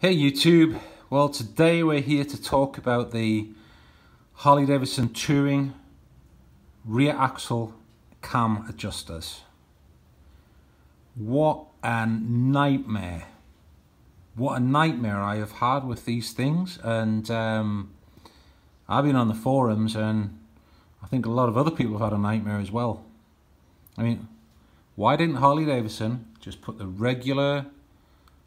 Hey YouTube, well today we're here to talk about the Harley Davidson Touring rear axle cam adjusters. What a nightmare. What a nightmare I have had with these things, and I've been on the forums and I think a lot of other people have had a nightmare as well. I mean, why didn't Harley Davidson just put the regular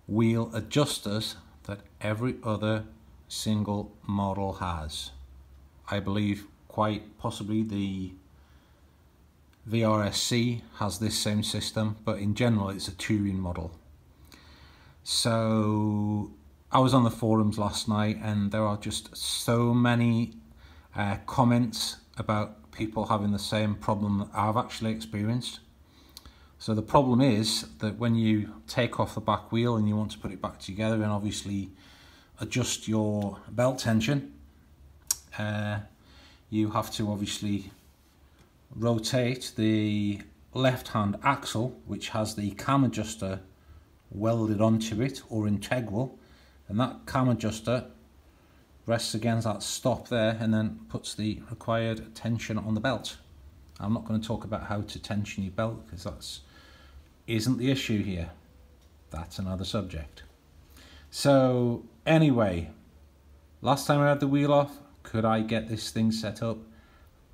wheel adjusters that every other single model has? I believe quite possibly the VRSC has this same system, but in general it's a touring model. So I was on the forums last night and there are just so many comments about people having the same problem that I've actually experienced. So the problem is that when you take off the back wheel and you want to put it back together and obviously adjust your belt tension, you have to obviously rotate the left hand axle, which has the cam adjuster welded onto it or integral, and that cam adjuster rests against that stop there and then puts the required tension on the belt. I'm not going to talk about how to tension your belt because that isn't the issue here. That's another subject. So anyway, last time I had the wheel off, could I get this thing set up?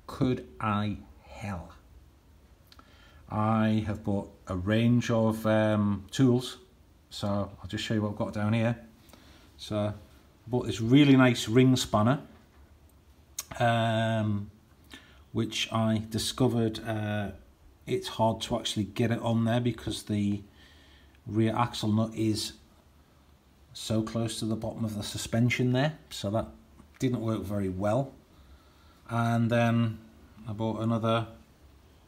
Could I? Hell. I have bought a range of tools, so I'll just show you what I've got down here. So I bought this really nice ring spanner, which I discovered it's hard to actually get it on there because the rear axle nut is so close to the bottom of the suspension there, so that didn't work very well. And then I bought another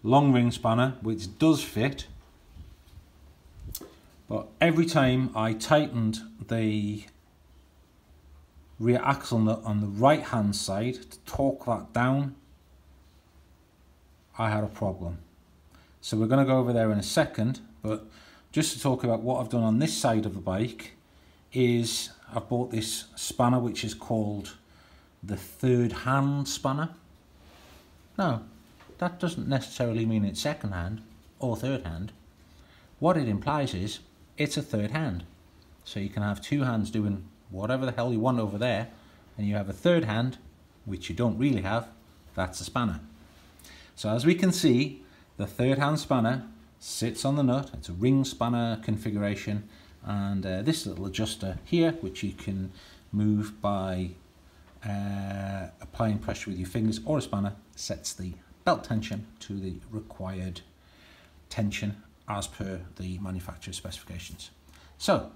long ring spanner which does fit, but every time I tightened the rear axle nut on the right hand side to torque that down, I had a problem. So we're going to go over there in a second, but just to talk about what I've done on this side of the bike is I've bought this spanner which is called the third hand spanner. No, that doesn't necessarily mean it's second hand or third hand. What it implies is it's a third hand. So you can have two hands doing whatever the hell you want over there, and you have a third hand, which you don't really have. That's a spanner. So as we can see, the third hand spanner sits on the nut. It's a ring spanner configuration, and this little adjuster here, which you can move by applying pressure with your fingers or a spanner, sets the belt tension to the required tension as per the manufacturer's specifications. So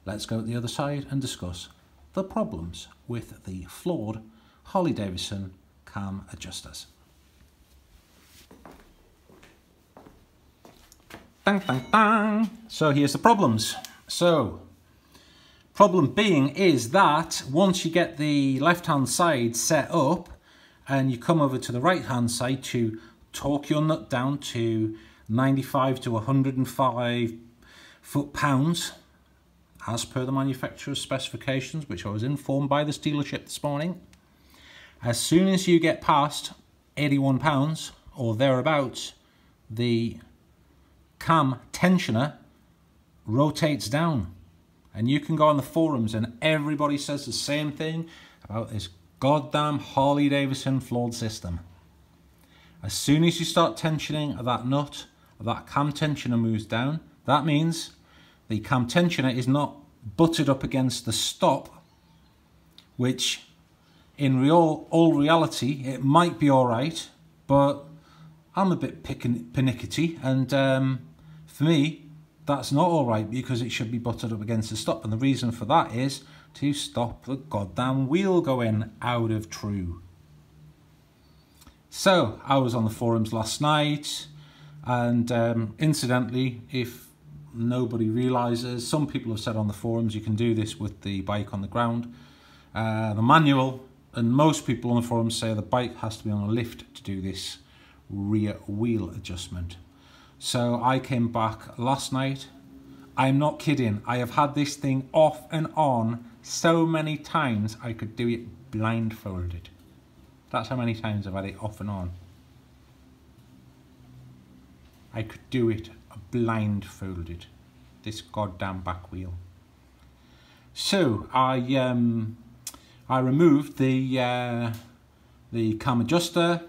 let's go to the other side and discuss the problems with the flawed Harley Davidson cam adjusters. Bang, bang, bang. So here's the problems. So problem being is that once you get the left hand side set up and you come over to the right hand side to torque your nut down to 95 to 105 foot-pounds as per the manufacturer's specifications, which I was informed by this dealership this morning, as soon as you get past 81 pounds or thereabouts, the cam tensioner rotates down. And you can go on the forums and everybody says the same thing about this goddamn Harley Davidson flawed system. As soon as you start tensioning that nut, that cam tensioner moves down. That means the cam tensioner is not butted up against the stop, which in all reality it might be alright, but I'm a bit pernickety, and for me that's not alright because it should be butted up against the stop, and the reason for that is to stop the goddamn wheel going out of true. So I was on the forums last night, and incidentally, if nobody realizes, some people have said on the forums you can do this with the bike on the ground. The manual, and most people on the forums say the bike has to be on a lift to do this rear wheel adjustment. So I came back last night I'm not kidding. I have had this thing off and on so many times I could do it blindfolded. That's how many times I've had it off and on. I could do it blindfolded. This goddamn back wheel. So I removed the cam adjuster.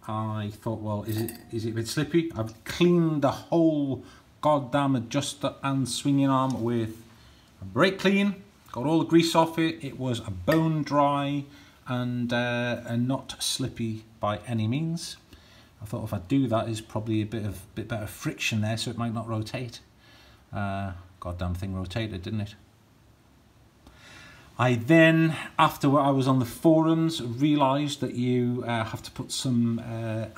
I thought, well, is it a bit slippy? I've cleaned the whole goddamn adjuster and swinging arm with a brake clean. Got all the grease off it. It was a bone dry and not slippy by any means. I thought if I do that, there's probably a bit better friction there, so it might not rotate. Goddamn thing rotated, didn't it? I then, after I was on the forums, realised that you have to put some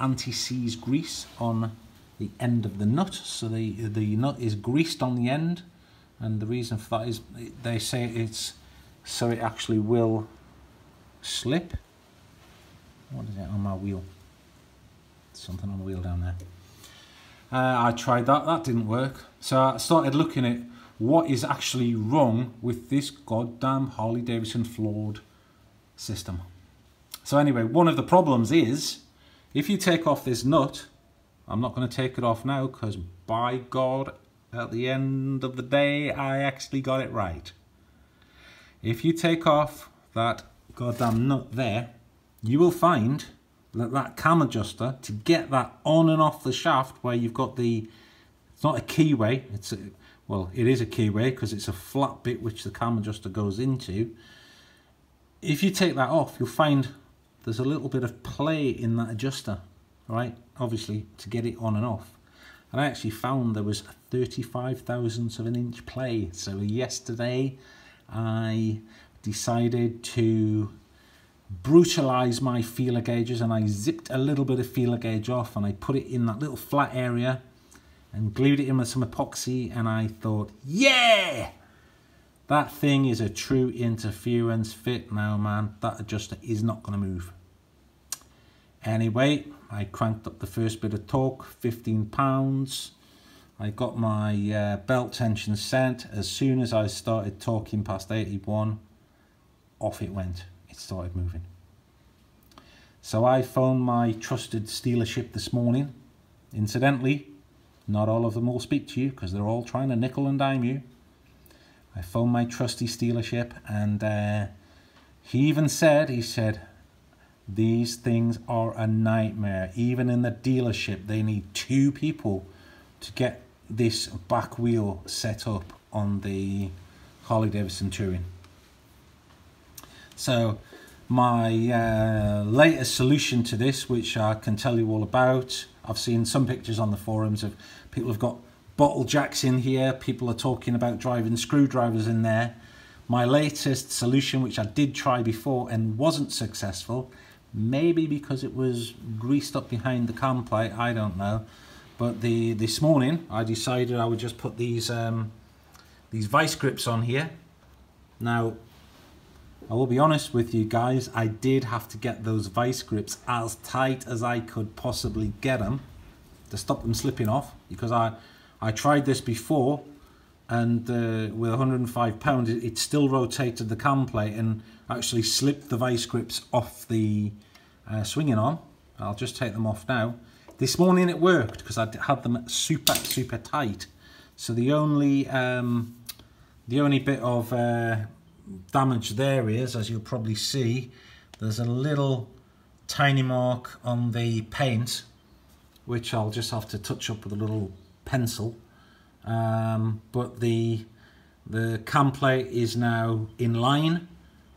anti-seize grease on the end of the nut, so the nut is greased on the end, and the reason for that is they say it's so it actually will slip. What is it on my wheel? Something on the wheel down there. I tried that didn't work, so I started looking at what is actually wrong with this goddamn Harley Davidson flawed system. So anyway, one of the problems is if you take off this nut, I'm not going to take it off now because by God, at the end of the day, I actually got it right. If you take off that goddamn nut there, you will find that cam adjuster, to get that on and off the shaft where you've got the, it's not a keyway, well, it is a keyway because it's a flat bit which the cam adjuster goes into. If you take that off, you'll find there's a little bit of play in that adjuster, right? Obviously, to get it on and off. And I actually found there was a 35 thousandths of an inch play. So yesterday, I decided to brutalize my feeler gauges, and I zipped a little bit of feeler gauge off and I put it in that little flat area and glued it in with some epoxy, and I thought, yeah, that thing is a true interference fit now, man. That adjuster is not going to move. Anyway, I cranked up the first bit of torque, 15 pounds. I got my belt tension set. As soon as I started torquing past 81, off it went. It started moving. So I phoned my trusted dealership this morning. Incidentally, not all of them will speak to you because they're all trying to nickel and dime you. I phoned my trusty dealership, and he even said, these things are a nightmare. Even in the dealership, they need 2 people to get this back wheel set up on the Harley Davidson Touring. So my latest solution to this, which I can tell you all about, I've seen some pictures on the forums of people have got bottle jacks in here. People are talking about driving screwdrivers in there. My latest solution, which I did try before and wasn't successful, maybe because it was greased up behind the cam plate, I don't know. But this morning I decided I would just put these vice grips on here. Now, I will be honest with you guys, I did have to get those vice grips as tight as I could possibly get them to stop them slipping off, because I tried this before, and with 105 pounds it still rotated the cam plate and actually slipped the vice grips off the swinging arm. I'll just take them off now. This morning it worked because I had them super tight. So the only bit of damage there is, as you'll probably see, there's a little tiny mark on the paint which I'll just have to touch up with a little pencil, but the cam plate is now in line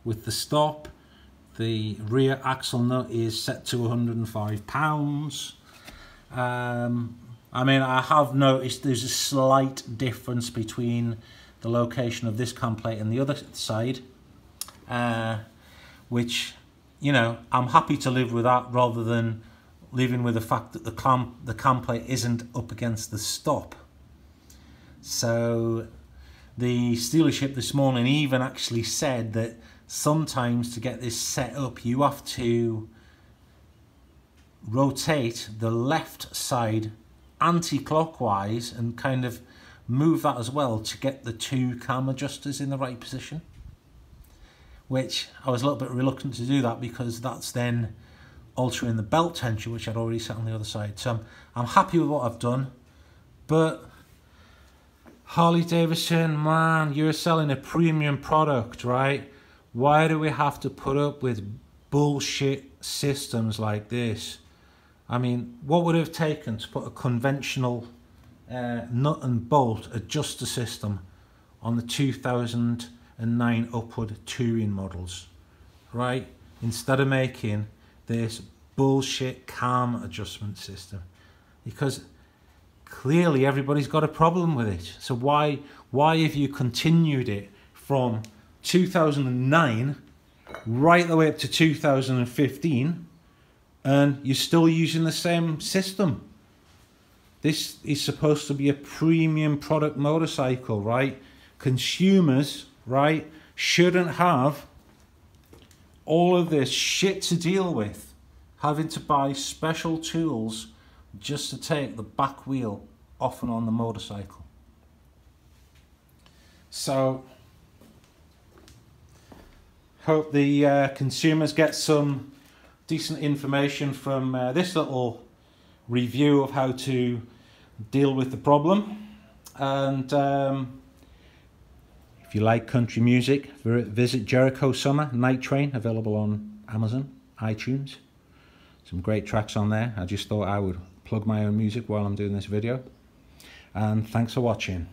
with the stop. The rear axle nut is set to 105 pounds. I mean, I have noticed there's a slight difference between the location of this cam plate and the other side, which, you know, I'm happy to live with that rather than living with the fact that the cam plate isn't up against the stop. So the dealership this morning even actually said that sometimes to get this set up you have to rotate the left side anti-clockwise and kind of move that as well to get the two cam adjusters in the right position, which I was a little bit reluctant to do that because that's then altering the belt tension, which I'd already set on the other side. So I'm happy with what I've done, but Harley Davidson, man, you're selling a premium product, right? Why do we have to put up with bullshit systems like this? I mean, what would it have taken to put a conventional nut and bolt adjuster system on the 2009 upward touring models, right? Instead of making this bullshit cam adjustment system, because clearly everybody's got a problem with it. So why have you continued it from 2009 right the way up to 2015 and you're still using the same system? This is supposed to be a premium product motorcycle, right? Consumers, right, shouldn't have all of this shit to deal with, having to buy special tools just to take the back wheel off and on the motorcycle. So hope the consumers get some decent information from this little review of how to deal with the problem. And if you like country music, visit Jericho Summer Night Train, available on Amazon, iTunes. Some great tracks on there. I just thought I would plug my own music while I'm doing this video. And thanks for watching.